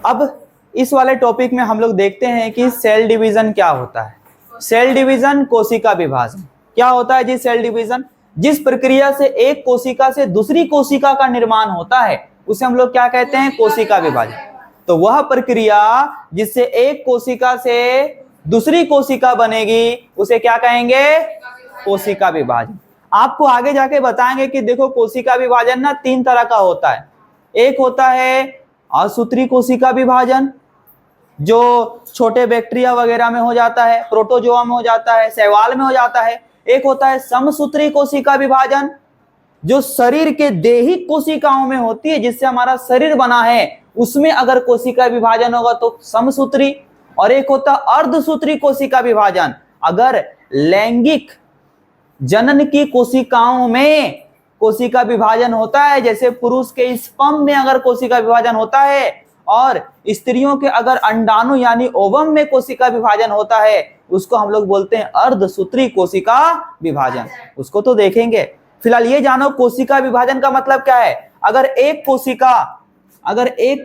अब इस वाले टॉपिक में हम लोग देखते हैं कि सेल डिवीजन क्या होता है। सेल डिवीजन कोशिका विभाजन क्या होता है जी। सेल डिवीजन जिस प्रक्रिया से एक कोशिका से दूसरी कोशिका का निर्माण होता है उसे हम लोग क्या कहते हैं, कोशिका विभाजन। तो वह प्रक्रिया जिससे एक कोशिका से दूसरी कोशिका बनेगी उसे क्या कहेंगे, कोशिका विभाजन। आपको आगे जाके बताएंगे कि देखो कोशिका विभाजन ना 3 तरह का होता है। एक होता है असूत्री कोशिका विभाजन जो छोटे बैक्टीरिया वगैरह में हो जाता है, प्रोटोजोआ में हो जाता है, शैवाल में हो जाता है। एक होता है समसूत्री कोशिका विभाजन जो शरीर के दैहिक कोशिकाओं में होती है, जिससे हमारा शरीर बना है उसमें अगर कोशिका विभाजन होगा तो समसूत्री। और एक होता है अर्धसूत्री कोशिका विभाजन, अगर लैंगिक जनन की कोशिकाओं में कोशिका विभाजन होता है, जैसे पुरुष के स्पर्म में अगर कोशिका विभाजन होता है और स्त्रियों के अगर अंडाणु यानी ओवम में कोशिका विभाजन होता है, उसको हम लोग बोलते हैं अर्धसूत्री कोशिका विभाजन। उसको तो देखेंगे। फिलहाल ये जानो कोशिका विभाजन का मतलब क्या है। अगर एक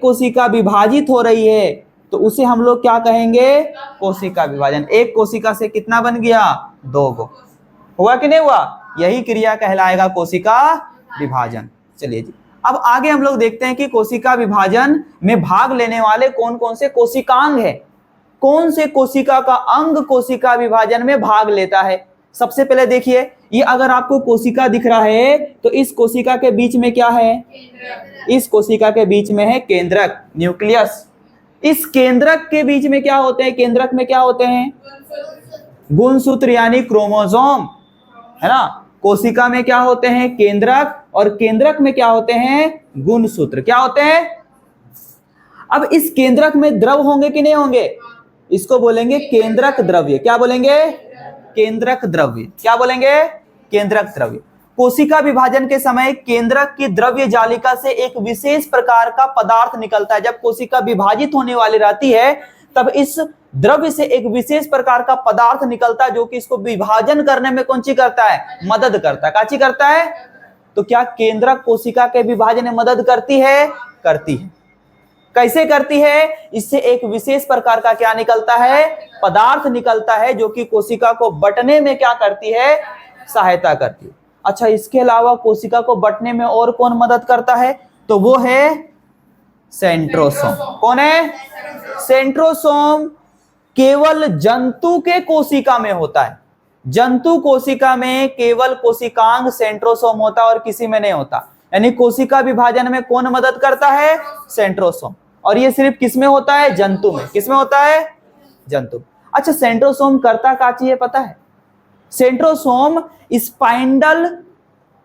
कोशिका विभाजित हो रही है तो उसे हम लोग क्या कहेंगे, कोशिका विभाजन। एक कोशिका से कितना बन गया, 2 गो। हुआ कि नहीं हुआ, यही क्रिया कहलाएगा कोशिका विभाजन। चलिए जी, अब आगे हम लोग देखते हैं कि कोशिका विभाजन में भाग लेने वाले कौन कौन से कोशिकांग है, कौन से कोशिका का अंग कोशिका विभाजन में भाग लेता है। सबसे पहले देखिए, ये अगर आपको कोशिका दिख रहा है तो इस कोशिका के बीच में क्या है, इस कोशिका के बीच में है केंद्रक, न्यूक्लियस। इस केंद्रक के बीच में क्या होते हैं, केंद्रक में क्या होते हैं, गुणसूत्र यानी क्रोमोसोम, है ना। कोशिका में क्या होते हैं, केंद्रक, और केंद्रक में क्या होते हैं, गुणसूत्र। क्या होते हैं। अब इस केंद्रक में द्रव होंगे कि नहीं होंगे, इसको बोलेंगे केंद्रक द्रव्य। क्या बोलेंगे, केंद्रक द्रव्य। क्या बोलेंगे, केंद्रक द्रव्य। कोशिका विभाजन के समय केंद्रक की द्रव्य जालिका से एक विशेष प्रकार का पदार्थ निकलता है। जब कोशिका विभाजित होने वाली रहती है तब इस द्रव्य से एक विशेष प्रकार का पदार्थ निकलता है जो कि इसको विभाजन करने में कौन सी करता है, मदद करता है। काची करता है। तो क्या केंद्रक कोशिका के विभाजन में मदद करती है, करती है। कैसे करती है, इससे एक विशेष प्रकार का क्या निकलता है, पदार्थ निकलता है जो कि कोशिका को बंटने में क्या करती है, सहायता करती है। अच्छा, इसके अलावा कोशिका को बंटने में और कौन मदद करता है, तो वो है सेंट्रोसोम। कौन है, सेंट्रोसोम केवल जंतु के कोशिका में होता है। जंतु कोशिका में केवल कोशिकांग सेंट्रोसोम होता है और किसी में नहीं होता। यानी कोशिका विभाजन में कौन मदद करता है, सेंट्रोसोम। और ये सिर्फ किस में होता है, जंतु में। किस में होता है, जंतु। अच्छा, सेंट्रोसोम करता क्या चाहिए पता है, सेंट्रोसोम स्पाइंडल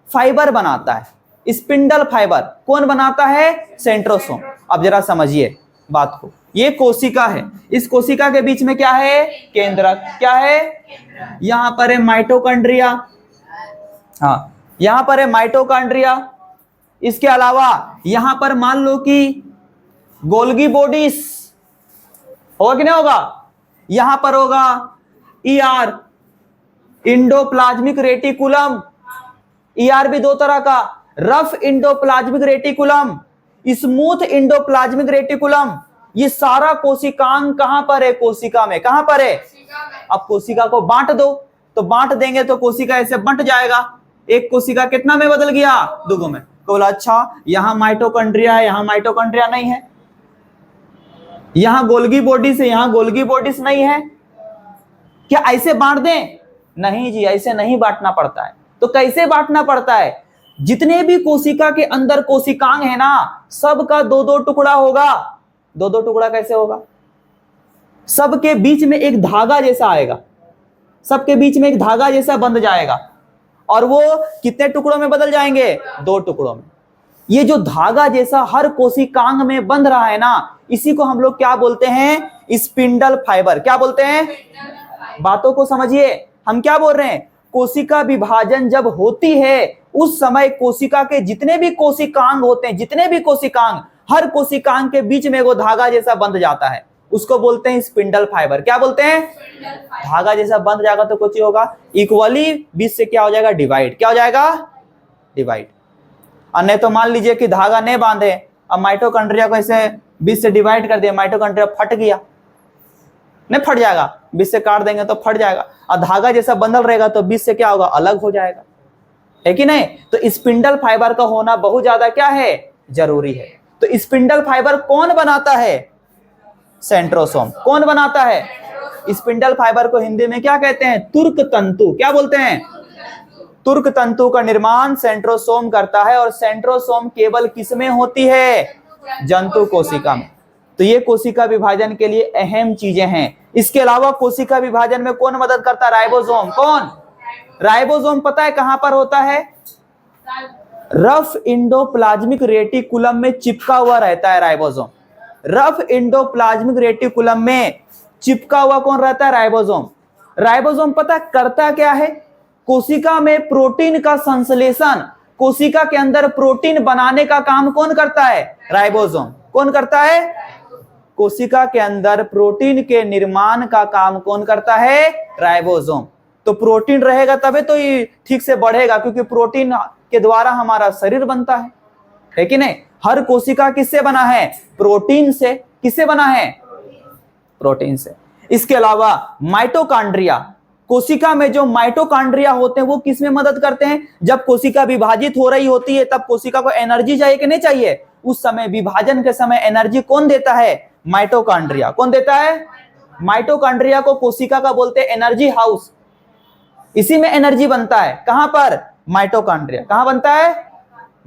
फाइबर बनाता है। स्पिंडल फाइबर कौन बनाता है, सेंट्रोसोम। अब जरा समझिए बात को, ये कोशिका है, इस कोशिका के बीच में क्या है, केंद्रक। क्या है, यहां पर है माइटोकॉन्ड्रिया, हाँ यहां पर है माइटोकॉन्ड्रिया। इसके अलावा यहां पर मान लो कि गोल्गी बॉडीज होगा कि नहीं होगा, यहां पर होगा ईआर, इंडोप्लाज्मिक रेटिकुलम। ईआर भी 2 तरह का, rough endoplasmic reticulum, smooth endoplasmic reticulum. ये सारा कोशिकांग कहां पर है, कोशिका में। कहां पर है। अब कोशिका को बांट दो, तो बांट देंगे तो कोशिका ऐसे बंट जाएगा। एक कोशिका कितना में बदल गया, 2 में। तो बोला अच्छा यहां माइटोकॉन्ड्रिया है, यहां माइटोकॉन्ड्रिया नहीं है, यहां गोल्गी बॉडी से यहां गोल्गी बॉडीज नहीं है, क्या ऐसे बांट दें, नहीं जी, ऐसे नहीं बांटना पड़ता है। तो कैसे बांटना पड़ता है, जितने भी कोशिका के अंदर कोशिकांग है ना, सबका 2-2 टुकड़ा होगा। 2-2 टुकड़ा कैसे होगा, सबके बीच में एक धागा जैसा आएगा, सबके बीच में एक धागा जैसा बंध जाएगा, और वो कितने टुकड़ों में बदल जाएंगे, 2 टुकड़ों में। ये जो धागा जैसा हर कोशिकांग में बंध रहा है ना, इसी को हम लोग क्या बोलते हैं, स्पिंडल फाइबर। क्या बोलते हैं, बातों को समझिए। हम क्या बोल रहे हैं, कोशिका विभाजन जब होती है उस समय कोशिका के जितने भी कोशिकांग होते हैं, जितने भी कोशिकांग, हर कोशिकांग के बीच में वो धागा जैसा बंध जाता है, उसको बोलते हैं स्पिंडल फाइबर। क्या बोलते हैं, धागा जैसा बंध जाएगा तो कुछ होगा, इक्वली बीच से क्या हो जाएगा, डिवाइड। क्या हो जाएगा, डिवाइड। और नहीं तो मान लीजिए कि धागा नहीं बांधे, अब माइटोकॉन्ड्रिया को ऐसे 20 से डिवाइड कर दिया, माइटोकॉन्ड्रिया फट गया, नहीं फट जाएगा, 20 से काट देंगे तो फट जाएगा, और धागा जैसा बंधल रहेगा तो 20 से क्या होगा, अलग हो जाएगा, है कि नहीं। तो स्पिंडल फाइबर का होना बहुत ज्यादा क्या है, जरूरी है। तो स्पिंडल फाइबर कौन बनाता है, सेंट्रोसोम। कौन बनाता है, स्पिंडल फाइबर को हिंदी में क्या कहते हैं, तुर्क तंतु। क्या बोलते हैं, तुर्क तंतु का निर्माण सेंट्रोसोम करता है, और सेंट्रोसोम केवल किसमें होती है, जंतु कोशिका में। तो ये कोशिका विभाजन के लिए अहम चीजें हैं। इसके अलावा कोशिका विभाजन में कौन मदद करता है, राइबोसोम। कौन, राइबोसोम पता है कहां पर होता है, रफ इंडोप्लाज्मिक रेटिकुलम में चिपका हुआ रहता है राइबोसोम। रफ इंडोप्लाज्मिक रेटिकुलम में चिपका हुआ कौन रहता है, राइबोसोम। राइबोसोम पता करता क्या है, कोशिका में प्रोटीन का संश्लेषण, कोशिका के अंदर प्रोटीन बनाने का काम कौन करता है, राइबोसोम। कौन करता है, कोशिका के अंदर प्रोटीन के निर्माण का काम कौन करता है, राइबोसोम। तो प्रोटीन रहेगा तभी तो ये ठीक से बढ़ेगा, क्योंकि प्रोटीन के द्वारा हमारा शरीर बनता है कि नहीं। हर कोशिका किससे बना है, प्रोटीन से। किससे बना है, प्रोटीन से। इसके अलावा माइटोकॉन्ड्रिया, कोशिका में जो माइटोकॉन्ड्रिया होते हैं वो किसमें मदद करते हैं, जब कोशिका विभाजित हो रही होती है तब कोशिका को एनर्जी चाहिए कि नहीं चाहिए, उस समय विभाजन के समय एनर्जी कौन देता है, माइटोकॉन्ड्रिया। कौन देता है, माइटोकॉन्ड्रिया को कोशिका का बोलते हैं एनर्जी हाउस। इसी में एनर्जी बनता है, कहां पर, माइटोकॉन्ड्रिया। कहां बनता है,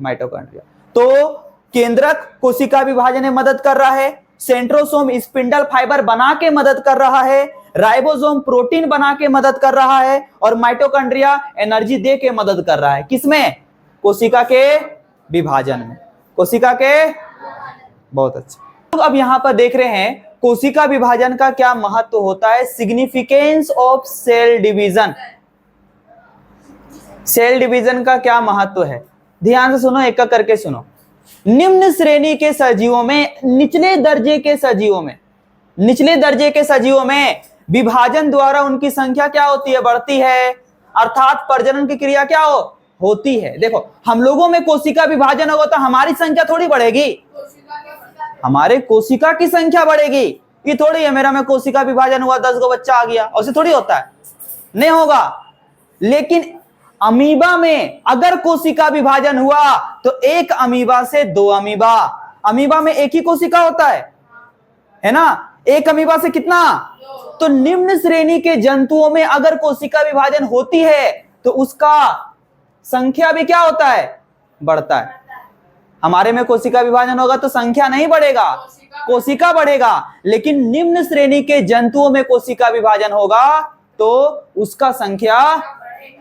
माइटोकॉन्ड्रिया। तो केंद्रक कोशिका विभाजन में मदद कर रहा है, सेंट्रोसोम स्पिंडल फाइबर बना के मदद कर रहा है, राइबोसोम प्रोटीन बना के मदद कर रहा है, और माइटोकॉन्ड्रिया एनर्जी दे के मदद कर रहा है। किसमें, कोशिका के विभाजन में। कोशिका के, बहुत अच्छा। तो अब यहां पर देख रहे हैं कोशिका विभाजन का क्या महत्व होता है, significance of cell division. Cell division का क्या महत्व है, ध्यान से सुनो, एक एक करके सुनो। निम्न श्रेणी के सजीवों में, निचले दर्जे के सजीवों में, निचले दर्जे के सजीवों में विभाजन द्वारा उनकी संख्या क्या होती है, बढ़ती है, अर्थात प्रजनन की क्रिया क्या होती है। देखो हम लोगों में कोशिका विभाजन होगा तो हमारी संख्या थोड़ी बढ़ेगी, हमारे कोशिका की संख्या बढ़ेगी। ये थोड़ी है मेरा में कोशिका विभाजन हुआ 10 गो बच्चा आ गया, ऐसे थोड़ी होता है, नहीं होगा। लेकिन अमीबा में अगर कोशिका विभाजन हुआ तो एक अमीबा से 2 अमीबा, अमीबा में एक ही कोशिका होता है ना, एक अमीबा से कितना, तो निम्न श्रेणी के जंतुओं में अगर कोशिका विभाजन होती है तो उसका संख्या भी क्या होता है, बढ़ता है। हमारे में कोशिका विभाजन होगा तो संख्या नहीं बढ़ेगा, कोशिका बढ़ेगा। लेकिन निम्न श्रेणी के जंतुओं में कोशिका विभाजन होगा तो उसका संख्या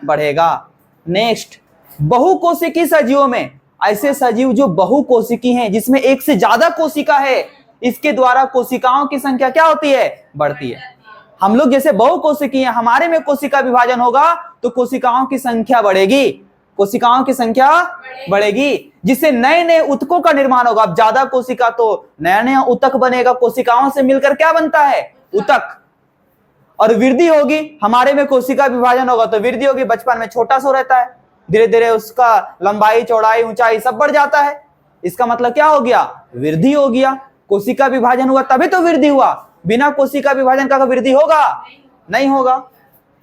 बढ़ेगा। नेक्स्ट, बहुकोशिकी सजीवों में, ऐसे सजीव जो बहुकोशिकी हैं, जिसमें एक से ज्यादा कोशिका है, इसके द्वारा कोशिकाओं की संख्या क्या होती है, बढ़ती है। हम लोग जैसे बहुकोशिकी हैं, हमारे में कोशिका विभाजन होगा तो कोशिकाओं की संख्या बढ़ेगी, कोशिकाओं की संख्या बढ़ेगी, जिससे नए नए ऊतकों का निर्माण होगा। अब ज्यादा कोशिका तो नया नया ऊतक बनेगा, कोशिकाओं से मिलकर क्या बनता है, ऊतक। और वृद्धि होगी, हमारे में कोशिका विभाजन होगा तो वृद्धि होगी। बचपन में छोटा सा रहता है, धीरे धीरे उसका लंबाई चौड़ाई ऊंचाई सब बढ़ जाता है, इसका मतलब क्या हो गया, वृद्धि हो गया। कोशिका विभाजन हुआ तभी तो वृद्धि हुआ, बिना कोशिका विभाजन का वृद्धि होगा, नहीं होगा।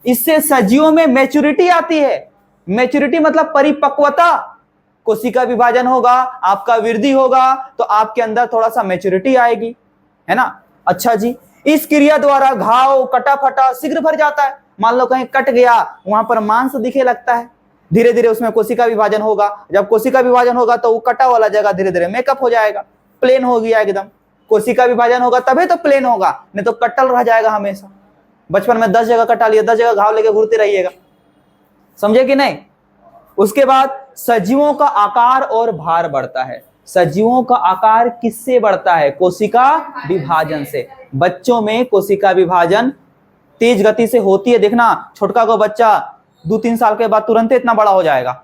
इससे सजीवों में मैच्योरिटी आती है, मैच्योरिटी मतलब परिपक्वता। कोशिका विभाजन होगा, आपका वृद्धि होगा तो आपके अंदर थोड़ा सा मैच्योरिटी आएगी, है ना। अच्छा जी, इस क्रिया द्वारा घाव कटा फटा शीघ्र भर जाता है। मान लो कहीं कट गया, वहां पर मांस दिखे लगता है, धीरे धीरे उसमें कोशिका विभाजन होगा। जब कोशिका विभाजन होगा तो वो कटा वाला जगह धीरे धीरे मेकअप हो जाएगा, प्लेन हो गया एकदम। कोशिका विभाजन होगा तभी तो प्लेन होगा, नहीं तो कटल रह जाएगा हमेशा। बचपन में 10 जगह कटा लिया, 10 जगह घाव लेके घूरते रहिएगा, समझे कि नहीं। उसके बाद सजीवों का आकार और भार बढ़ता है। सजीवों का आकार किससे बढ़ता है, कोशिका विभाजन से। बच्चों में कोशिका विभाजन तेज गति से होती है। देखना छोटका को बच्चा 2-3 साल के बाद तुरंत इतना बड़ा हो जाएगा,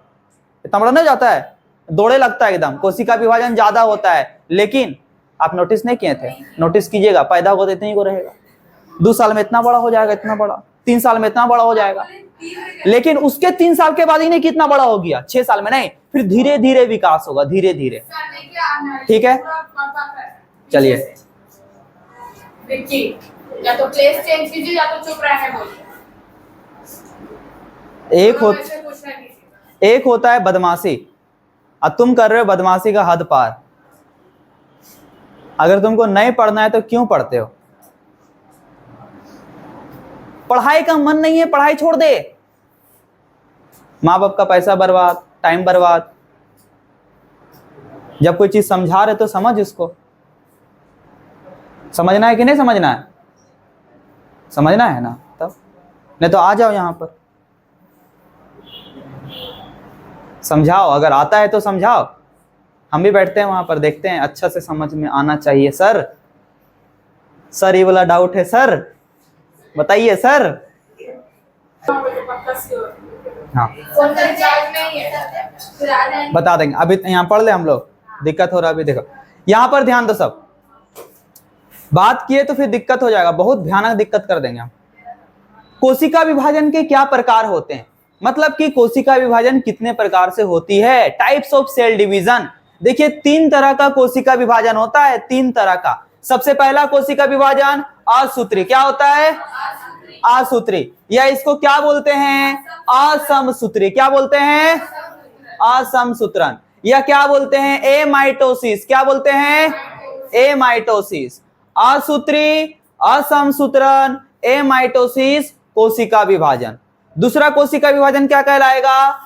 इतना बड़ा नहीं जाता है, दौड़े लगता है एकदम, कोशिका विभाजन ज्यादा होता है। लेकिन आप नोटिस नहीं किए थे, नोटिस कीजिएगा, पैदा होगा तो इतनी को रहेगा, 2 साल में इतना बड़ा हो जाएगा, इतना बड़ा, 3 साल में इतना बड़ा हो जाएगा। लेकिन उसके 3 साल के बाद ही नहीं कितना बड़ा हो गया, 6 साल में नहीं, फिर धीरे धीरे विकास होगा, धीरे धीरे। ठीक है, चलिए विक्की, या तो प्लेस चेंज कीजिए या तो चुप रहने बोलिए। एक होता है बदमाशी, और तुम कर रहे हो बदमाशी का हद पार। अगर तुमको नहीं पढ़ना है तो क्यों पढ़ते हो? पढ़ाई का मन नहीं है, पढ़ाई छोड़ दे। माँ बाप का पैसा बर्बाद, टाइम बर्बाद। जब कोई चीज समझा रहे तो समझ उसको। समझना है कि नहीं समझना है? समझना है ना, तब नहीं तो आ जाओ यहां पर, समझाओ। अगर आता है तो समझाओ। हम भी बैठते हैं वहां पर, देखते हैं अच्छा से समझ में आना चाहिए। सर सर ये वाला डाउट है सर, बताइए सर। हाँ बता देंगे, अभी यहाँ पढ़ ले हम लोग। दिक्कत हो रहा है अभी, देखो यहाँ पर ध्यान दो सब। बात किए तो फिर दिक्कत हो जाएगा, बहुत भयानक दिक्कत कर देंगे हम। कोशिका विभाजन के क्या प्रकार होते हैं, मतलब कि कोशिका विभाजन कितने प्रकार से होती है। Types of cell division. देखिए 3 तरह का कोशिका विभाजन होता है, 3 तरह का। सबसे पहला कोशिका विभाजन असूत्री। क्या होता है? असूत्री, या इसको क्या बोलते हैं? असमसूत्री। क्या बोलते हैं? असमसूत्रण, या क्या बोलते हैं? एमाइटोसिस। क्या बोलते हैं? एमाइटोसिस। असूत्री, असमसूत्रण, एमाइटोसिस, कोशिका विभाजन। दूसरा कोशिका विभाजन क्या कहलाएगा?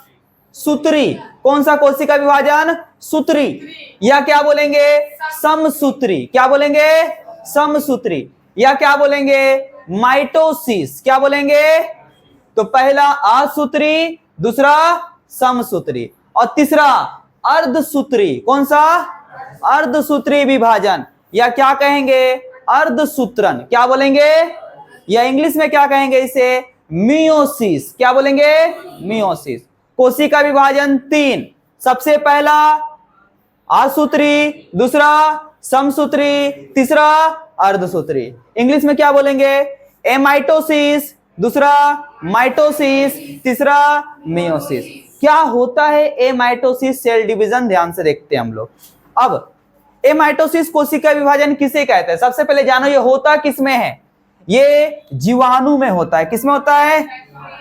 सूत्री। कौन सा कोशिका विभाजन? सूत्री, या क्या बोलेंगे? समसूत्री। क्या बोलेंगे? समसूत्री, या क्या बोलेंगे? माइटोसिस। क्या बोलेंगे? तो पहला असूत्री, दूसरा समसूत्री, और तीसरा अर्धसूत्री। कौन सा? अर्धसूत्री विभाजन, या क्या कहेंगे? अर्धसूत्रण। क्या बोलेंगे? या इंग्लिश में क्या कहेंगे इसे? मियोसिस। क्या बोलेंगे? मियोसिस। कोशिका विभाजन 3। सबसे पहला असूत्री, दूसरा समसूत्री, तीसरा अर्धसूत्री। इंग्लिश में क्या बोलेंगे? एमाइटोसिस, दूसरा माइटोसिस, तीसरा मियोसिस। क्या होता है एमाइटोसिस सेल डिवीजन? ध्यान से देखते हैं हम लोग। अब एमाइटोसिस कोशिका विभाजन किसे कहते हैं? सबसे पहले जानो ये होता किसमें है। ये जीवाणु में होता है। किसमें होता है?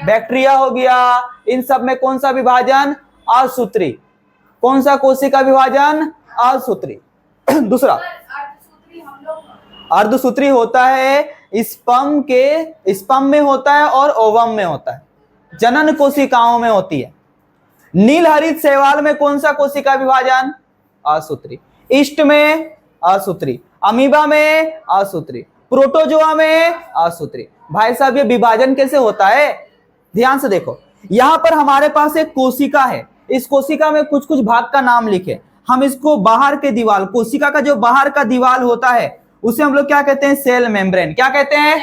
बैक्टीरिया हो गया, इन सब में कौन सा विभाजन? असूत्री। कौन सा कोशिका विभाजन? असूत्री। दूसरा अर्धसूत्री होता है स्पर्म में होता है और ओवम में होता है, जनन कोशिकाओं में होती है। नील हरित शैवाल में कौन सा कोशिका विभाजन? असूत्री। ईस्ट में असूत्री, अमीबा में असूत्री, प्रोटोजोआ में असूत्री। भाई साहब ये विभाजन कैसे होता है? ध्यान से देखो, यहां पर हमारे पास एक कोशिका है। इस कोशिका में कुछ कुछ भाग का नाम लिखे। हम इसको बाहर के दीवार, कोशिका का जो बाहर का दीवार होता है उसे हम लोग क्या कहते हैं? Cell membrane. क्या कहते हैं?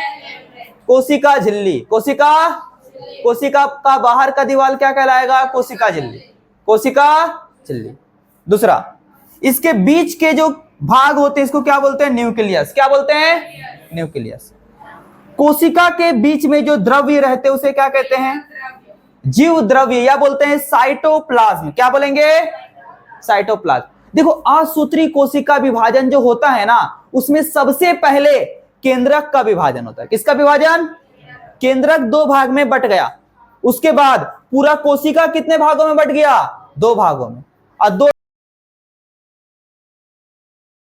कोशिका झिल्ली। कोशिका का बाहर का दीवार क्या कहलाएगा? कोशिका झिल्ली। कोशिका झिल्ली। दूसरा, इसके बीच के जो भाग होते हैं इसको क्या बोलते हैं? न्यूक्लियस। क्या बोलते हैं? न्यूक्लियस। कोशिका के बीच में जो द्रव्य रहते हैं उसे क्या कहते हैं? जीव द्रव्य, या बोलते हैं साइटोप्लाज्म। क्या बोलेंगे? साइटोप्लाज्म। देखो असूत्री कोशिका विभाजन जो होता है ना, उसमें सबसे पहले केंद्रक का विभाजन होता है। किसका विभाजन? केंद्रक 2 भाग में बट गया। उसके बाद पूरा कोशिका कितने भागों में बट गया? 2 भागों में। और 2